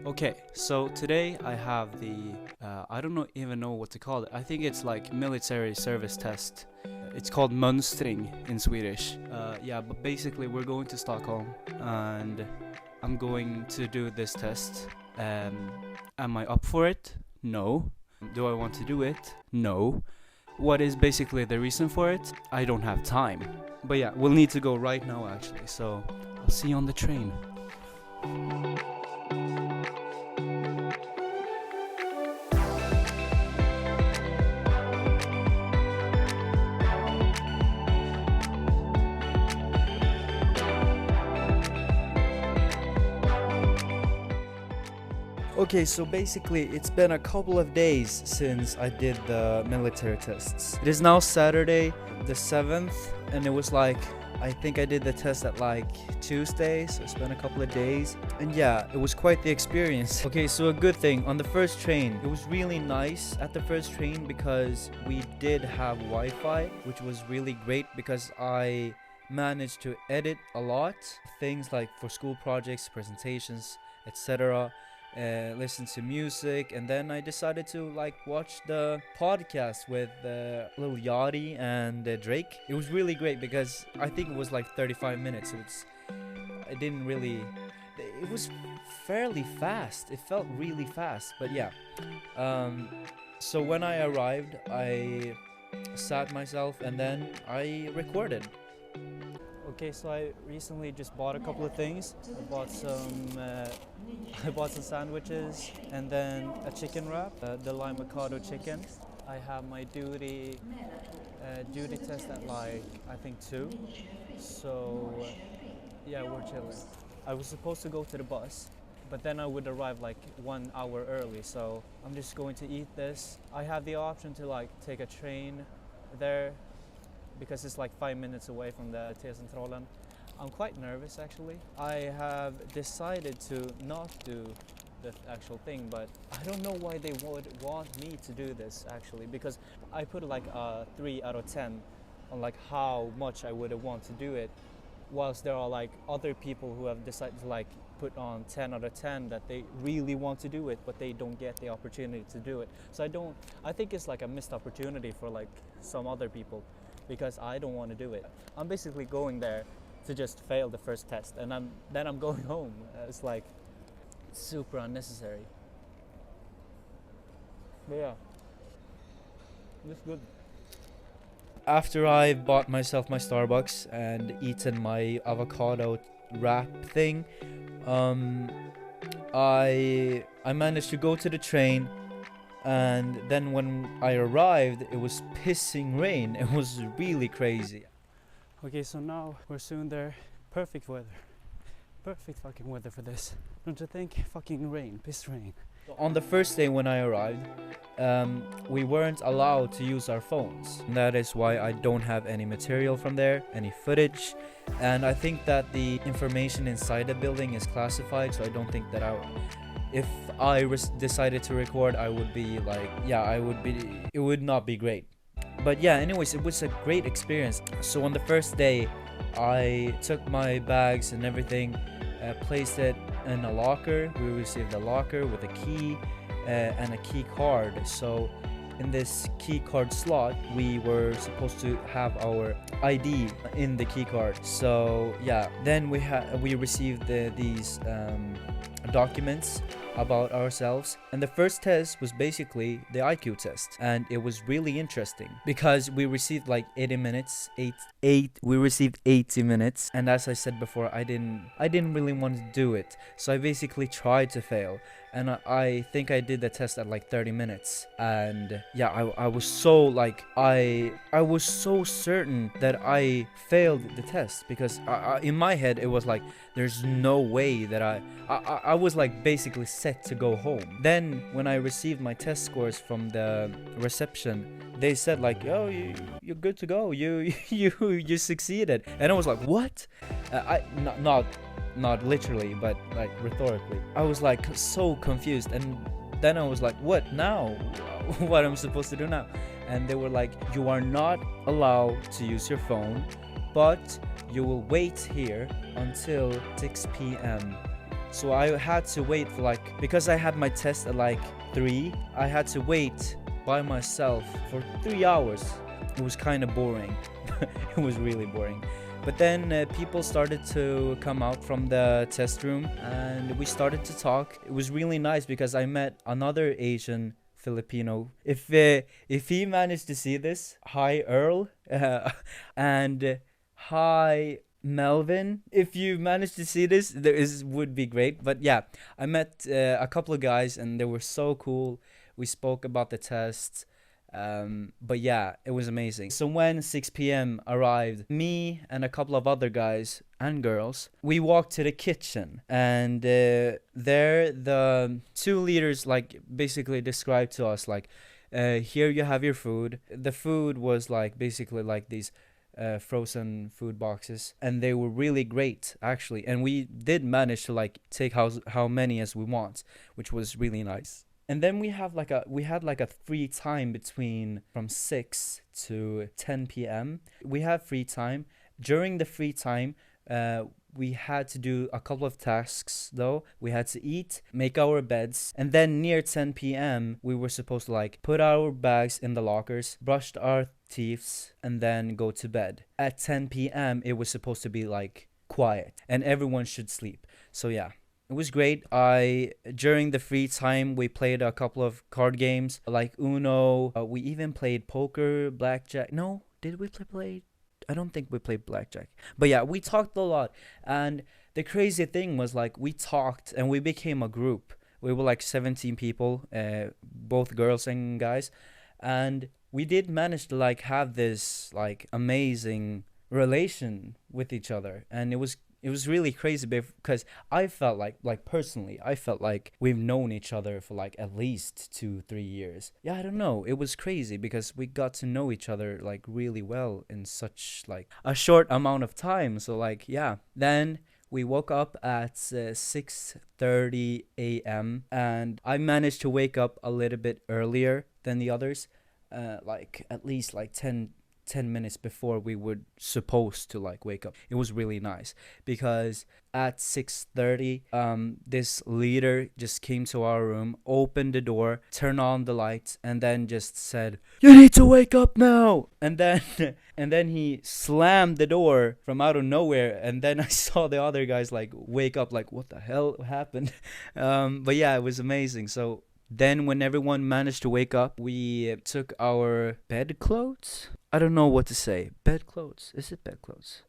Okay, so today I have the I don't even know what to call it. I think it's like military service test. It's called mönstring in Swedish. But basically we're going to Stockholm and I'm going to do this test. Am I up for it? No. Do I want to do it? No. What is basically the reason for it? I don't have time. But yeah, we'll need to go right now actually, so I'll see you on the train. Okay, so basically it's been a couple of days since I did the military tests. It is now Saturday the 7th and it was like, I think I did the test at like Tuesday, so it's been a couple of days. And yeah, it was quite the experience. Okay, so a good thing, on the first train, it was really nice at the first train because we did have Wi-Fi, which was really great because I managed to edit a lot. Things like for school projects, presentations, etc. Listen to music, and then I decided to like watch the podcast with Lil Yachty and Drake. It was really great because I think it was like 35 minutes, so it was fairly fast. It felt really fast, but yeah. So when I arrived, I sat myself and then I recorded. Okay, so I recently just bought a couple of things. I bought some sandwiches and then a chicken wrap, the lime avocado chicken. I have my duty test at like I think 2. So yeah, we're chilling. I was supposed to go to the bus, but then I would arrive like 1 hour early. So I'm just going to eat this. I have the option to like take a train there, because it's like 5 minutes away from the T-centralen. I'm quite nervous actually. I have decided to not do the actual thing, but I don't know why they would want me to do this actually, because I put like a 3 out of 10 on like how much I would want to do it, whilst there are like other people who have decided to like put on 10 out of 10 that they really want to do it, but they don't get the opportunity to do it. So I think it's like a missed opportunity for like some other people, because I don't want to do it. I'm basically going there to just fail the first test, and then I'm going home. It's like super unnecessary. But yeah, it's good. After I bought myself my Starbucks and eaten my avocado wrap thing, I managed to go to the train. And then when I arrived, it was pissing rain. It was really crazy. Okay, so now we're soon there. Perfect weather. Perfect fucking weather for this. Don't you think? Fucking rain, piss rain. On the first day when I arrived, we weren't allowed to use our phones. And that is why I don't have any material from there, any footage. And I think that the information inside the building is classified, so I don't think that if I decided to record, I would be like, it would not be great. But yeah, anyways, it was a great experience. So on the first day, I took my bags and everything, placed it in a locker. We received a locker with a key and a key card. So in this key card slot, we were supposed to have our ID in the key card. So yeah, then we received these documents about ourselves, and the first test was basically the IQ test, and it was really interesting because we received like 80 minutes, we received 80 minutes, and as I said before, I didn't really want to do it, so I basically tried to fail, and I think I did the test at like 30 minutes, and yeah, I was so like I was so certain that I failed the test, because in my head it was like there's no way that I was like basically set to go home. Then when I received my test scores from the reception, they said like, "Oh, you're good to go. You succeeded." And I was like, "What?" Not literally, but like rhetorically. I was like so confused, and then I was like, "What now? What am I supposed to do now?" And they were like, "You are not allowed to use your phone. but you will wait here until 6 p.m. So I had to wait for like, because I had my test at like 3, I had to wait by myself for 3 hours. It was kind of boring. It was really boring. But then people started to come out from the test room and we started to talk. It was really nice because I met another Asian Filipino. If he managed to see this, hi Earl, and hi Melvin. If you managed to see this, would be great. But yeah, I met a couple of guys and they were so cool. We spoke about the tests. But yeah, it was amazing. So when 6 p.m. arrived, me and a couple of other guys and girls, we walked to the kitchen, and there the 2 leaders like basically described to us like, here you have your food. The food was like basically like these frozen food boxes, and they were really great actually, and we did manage to like take how many as we want, which was really nice. And then we had like a free time between from 6 to 10 p.m. We had free time. During the free time, we had to do a couple of tasks though. We had to eat, make our beds, and then near 10 p.m. we were supposed to like put our bags in the lockers, brush our teeth, and then go to bed. At 10 p.m. it was supposed to be like quiet and everyone should sleep. So yeah. It was great. During the free time, we played a couple of card games like Uno. We even played poker, blackjack. No, did we play? I don't think we played blackjack. But yeah, we talked a lot. And the crazy thing was like we talked and we became a group. We were like 17 people, both girls and guys. And we did manage to like have this like amazing relation with each other. And it was really crazy because I felt like personally, I felt like we've known each other for like at least 2-3 years. Yeah, I don't know. It was crazy because we got to know each other like really well in such like a short amount of time. So like, yeah. Then we woke up at 6:30 a.m. and I managed to wake up a little bit earlier than the others, like at least like 10 minutes before we were supposed to like wake up. It was really nice because at 6:30 this leader just came to our room, opened the door, turned on the lights, and then just said, "You need to wake up now." And then and then he slammed the door from out of nowhere, and then I saw the other guys like wake up like, what the hell happened? But yeah, it was amazing. So then when everyone managed to wake up, we took our bed clothes. I don't know what to say. Bed clothes. Is it bed clothes?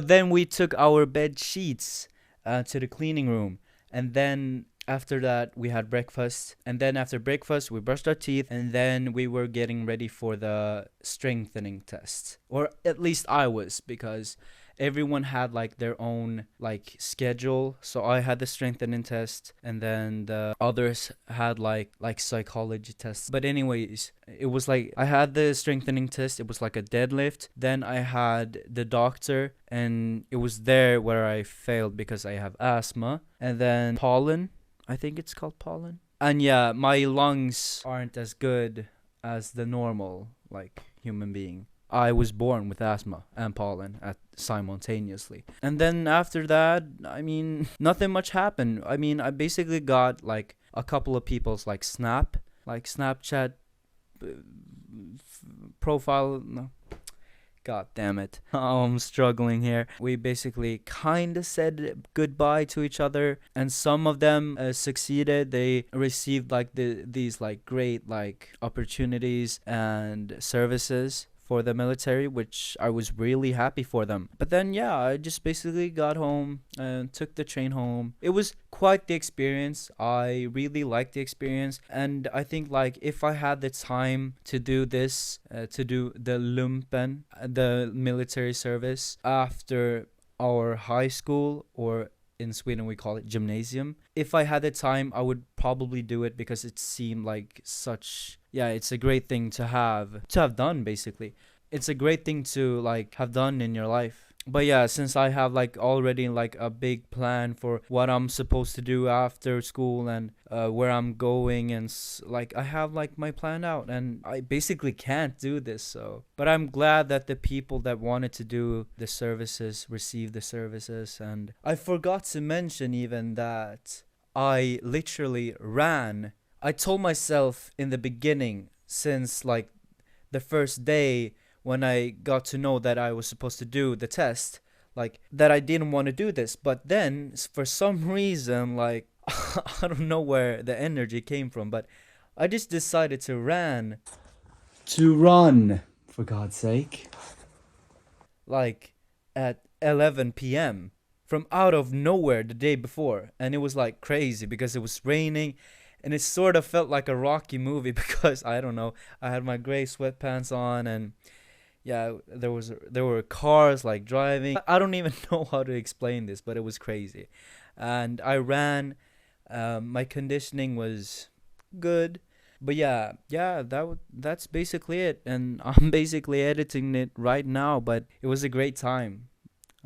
Then we took our bed sheets to the cleaning room. And then after that, we had breakfast. And then after breakfast, we brushed our teeth. And then we were getting ready for the strengthening test. Or at least I was, because everyone had like their own like schedule. So I had the strengthening test, and then the others had like psychology tests. But anyways, it was like I had the strengthening test. It was like a deadlift. Then I had the doctor, and it was there where I failed because I have asthma. And then pollen, I think it's called pollen. And yeah, my lungs aren't as good as the normal like human being. I was born with asthma and pollen simultaneously. And then after that, I mean, nothing much happened. I mean, I basically got like a couple of people's like Snapchat profile. No. God damn it. Oh, I'm struggling here. We basically kind of said goodbye to each other, and some of them succeeded. They received like these like great like opportunities and services for the military, which I was really happy for them. But then yeah, I just basically got home and took the train home. It was quite the experience. I really liked the experience, and I think like if I had the time to do this, to do the lumpen, the military service after our high school, or in Sweden we call it gymnasium. If I had the time, I would probably do it because it seemed like it's a great thing to have done basically. It's a great thing to like have done in your life. But yeah, since I have like already like a big plan for what I'm supposed to do after school, and where I'm going, and like I have like my plan out, and I basically can't do this. So but I'm glad that the people that wanted to do the services received the services. And I forgot to mention even that I literally ran. I told myself in the beginning, since like the first day when I got to know that I was supposed to do the test, like that I didn't want to do this. But then for some reason, like I don't know where the energy came from, but I just decided to run, for God's sake, like at 11 p.m. from out of nowhere the day before. And it was like crazy because it was raining, and it sort of felt like a Rocky movie because I don't know, I had my gray sweatpants on, and yeah, there were cars like driving. I don't even know how to explain this, but it was crazy. And I ran. My conditioning was good. But yeah, that's basically it. And I'm basically editing it right now, but it was a great time.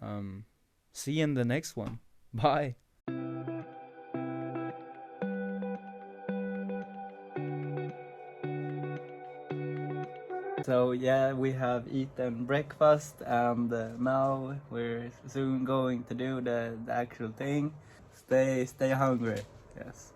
Um, See you in the next one. Bye. So yeah, we have eaten breakfast, and now we're soon going to do the actual thing. Stay hungry. Yes.